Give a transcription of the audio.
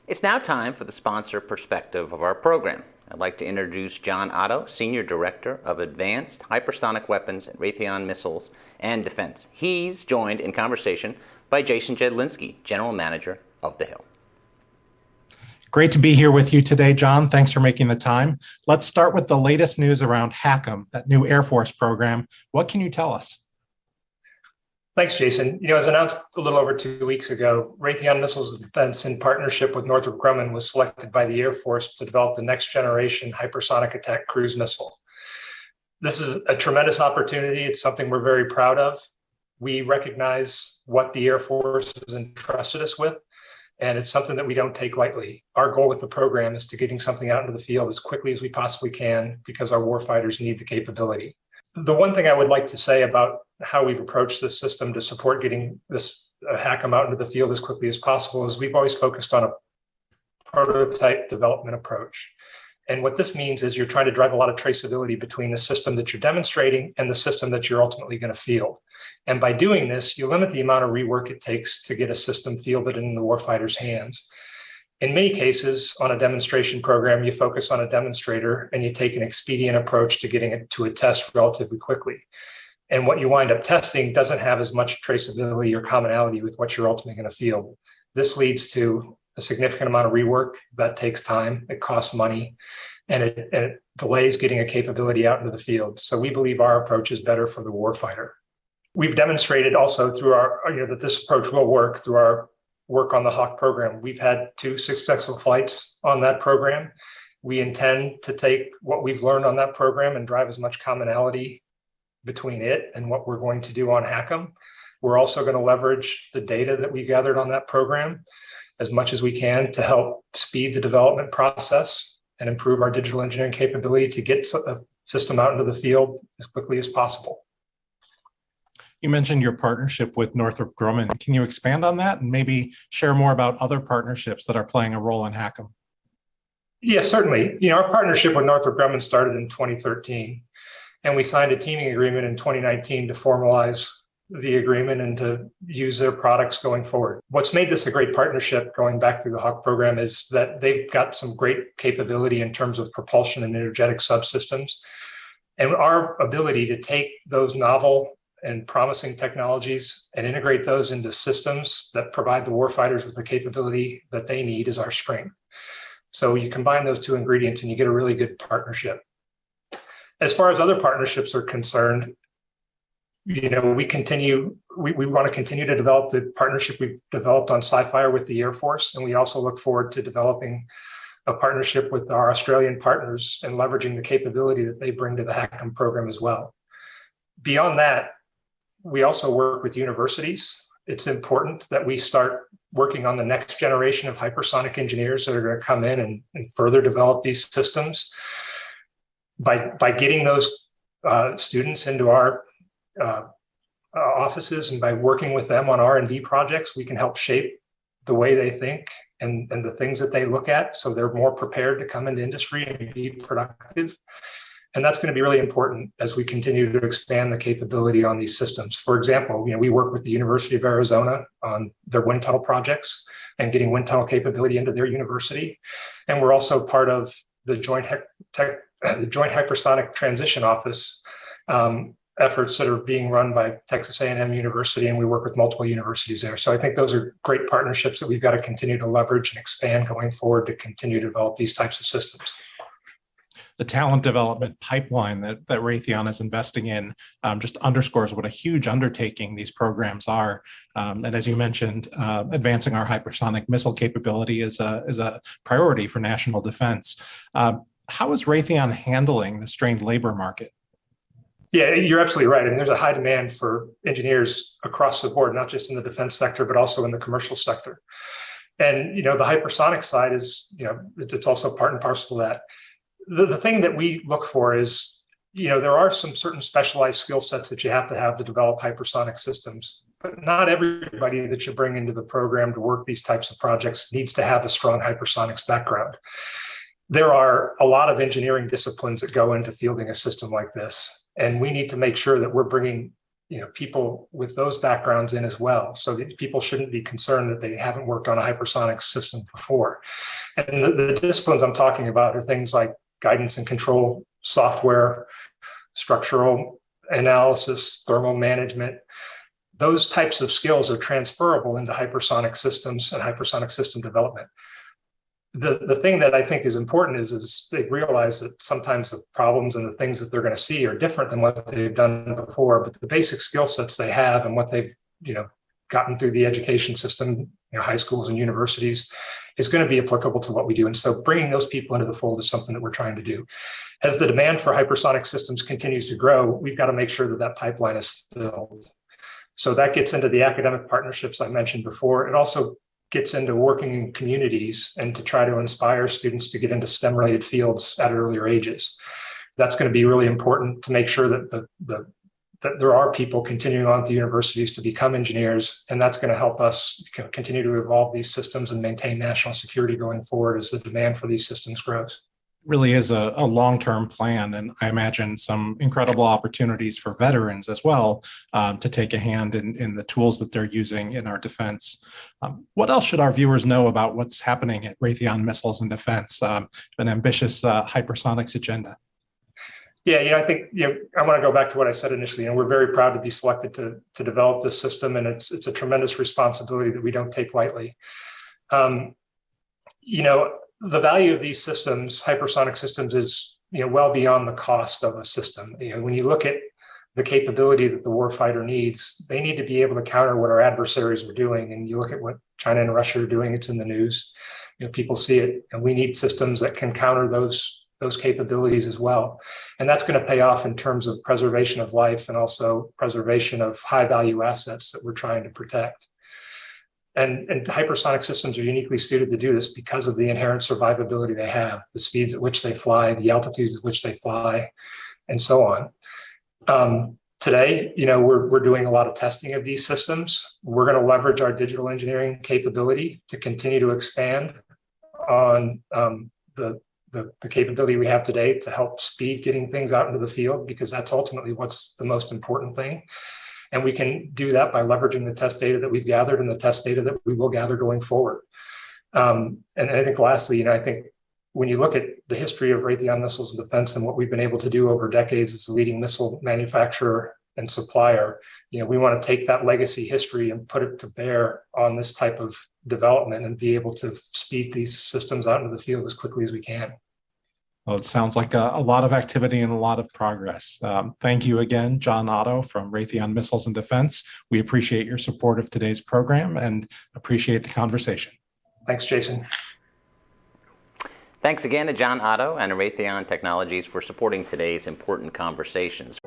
It's now time for the sponsor perspective of our program. I'd like to introduce John Otto, Senior Director of Advanced Hypersonic Weapons at Raytheon Missiles and Defense. He's joined in conversation by Jason Jedlinski, General Manager of the Hill. Great to be here with you today, John. Thanks for making the time. Let's start with the latest news around HACM, that new Air Force program. What can you tell us? Thanks, Jason. As announced a little over 2 weeks ago, Raytheon Missiles and Defense, in partnership with Northrop Grumman, was selected by the Air Force to develop the next generation hypersonic attack cruise missile. This is a tremendous opportunity. It's something we're very proud of. We recognize what the Air Force has entrusted us with, and it's something that we don't take lightly. Our goal with the program is to getting something out into the field as quickly as we possibly can because our warfighters need the capability. The one thing I would like to say about how we've approached this system to support getting this HACM out into the field as quickly as possible is we've always focused on a prototype development approach. And what this means is you're trying to drive a lot of traceability between the system that you're demonstrating and the system that you're ultimately going to field. And by doing this, you limit the amount of rework it takes to get a system fielded in the warfighter's hands. In many cases, on a demonstration program, you focus on a demonstrator and you take an expedient approach to getting it to a test relatively quickly. And what you wind up testing doesn't have as much traceability or commonality with what you're ultimately going to field. This leads to a significant amount of rework that takes time, it costs money, and it delays getting a capability out into the field. So we believe our approach is better for the warfighter. We've demonstrated also through that this approach will work through our work on the Hawk program. We've had 2 successful flights on that program. We intend to take what we've learned on that program and drive as much commonality between it and what we're going to do on HACM. We're also going to leverage the data that we gathered on that program as much as we can to help speed the development process and improve our digital engineering capability to get a system out into the field as quickly as possible. You mentioned your partnership with Northrop Grumman. Can you expand on that and maybe share more about other partnerships that are playing a role in HACM? Yes, certainly. Our partnership with Northrop Grumman started in 2013, and we signed a teaming agreement in 2019 to formalize the agreement and to use their products going forward. What's made this a great partnership going back through the Hawk program is that they've got some great capability in terms of propulsion and energetic subsystems. And our ability to take those novel and promising technologies and integrate those into systems that provide the warfighters with the capability that they need is our strength. So you combine those 2 ingredients and you get a really good partnership. As far as other partnerships are concerned, we want to continue to develop the partnership we've developed on Sci-Fire with the Air Force, and we also look forward to developing a partnership with our Australian partners and leveraging the capability that they bring to the HACM program as well. Beyond that, we also work with universities. It's important that we start working on the next generation of hypersonic engineers that are going to come in and further develop these systems. By getting those students into our offices and by working with them on R&D projects, we can help shape the way they think and the things that they look at so they're more prepared to come into industry and be productive. And that's going to be really important as we continue to expand the capability on these systems. For example, we work with the University of Arizona on their wind tunnel projects and getting wind tunnel capability into their university. And we're also part of the Joint Hypersonic Transition Office efforts that are being run by Texas A&M University, and we work with multiple universities there. So I think those are great partnerships that we've got to continue to leverage and expand going forward to continue to develop these types of systems. The talent development pipeline that Raytheon is investing in just underscores what a huge undertaking these programs are. And as you mentioned, advancing our hypersonic missile capability is a priority for national defense. How is Raytheon handling the strained labor market? Yeah, you're absolutely right. And there's a high demand for engineers across the board, not just in the defense sector, but also in the commercial sector. And, the hypersonic side is, it's also part and parcel of that. The thing that we look for is, there are some certain specialized skill sets that you have to develop hypersonic systems, but not everybody that you bring into the program to work these types of projects needs to have a strong hypersonics background. There are a lot of engineering disciplines that go into fielding a system like this, and we need to make sure that we're bringing people with those backgrounds in as well, so that people shouldn't be concerned that they haven't worked on a hypersonic system before. And the disciplines I'm talking about are things like guidance and control software, structural analysis, thermal management. Those types of skills are transferable into hypersonic systems and hypersonic system development. The thing that I think is important is they realize that sometimes the problems and the things that they're going to see are different than what they've done before, but the basic skill sets they have and what they've gotten through the education system, high schools and universities, is going to be applicable to what we do. And so bringing those people into the fold is something that we're trying to do. As the demand for hypersonic systems continues to grow, we've got to make sure that that pipeline is filled. So that gets into the academic partnerships I mentioned before. It also gets into working in communities and to try to inspire students to get into STEM-related fields at earlier ages. That's going to be really important to make sure that that there are people continuing on at the universities to become engineers, and that's going to help us continue to evolve these systems and maintain national security going forward as the demand for these systems grows. Really is a long-term plan, and I imagine some incredible opportunities for veterans as well to take a hand in the tools that they're using in our defense. What else should our viewers know about what's happening at Raytheon Missiles and Defense, an ambitious hypersonics agenda? Yeah, I think I want to go back to what I said initially, and we're very proud to be selected to develop this system, and it's a tremendous responsibility that we don't take lightly. The value of these systems, hypersonic systems, is well beyond the cost of a system. When you look at the capability that the warfighter needs, they need to be able to counter what our adversaries are doing. And you look at what China and Russia are doing; it's in the news. People see it, and we need systems that can counter those capabilities as well. And that's going to pay off in terms of preservation of life and also preservation of high value assets that we're trying to protect. And hypersonic systems are uniquely suited to do this because of the inherent survivability they have, the speeds at which they fly, the altitudes at which they fly, and so on. Today, we're doing a lot of testing of these systems. We're going to leverage our digital engineering capability to continue to expand on the capability we have today to help speed getting things out into the field, because that's ultimately what's the most important thing. And we can do that by leveraging the test data that we've gathered and the test data that we will gather going forward. And I think lastly, I think when you look at the history of Raytheon Missiles and Defense and what we've been able to do over decades as a leading missile manufacturer and supplier, we want to take that legacy history and put it to bear on this type of development and be able to speed these systems out into the field as quickly as we can. Well, it sounds like a lot of activity and a lot of progress. Thank you again, John Otto from Raytheon Missiles and Defense. We appreciate your support of today's program and appreciate the conversation. Thanks, Jason. Thanks again to John Otto and Raytheon Technologies for supporting today's important conversations.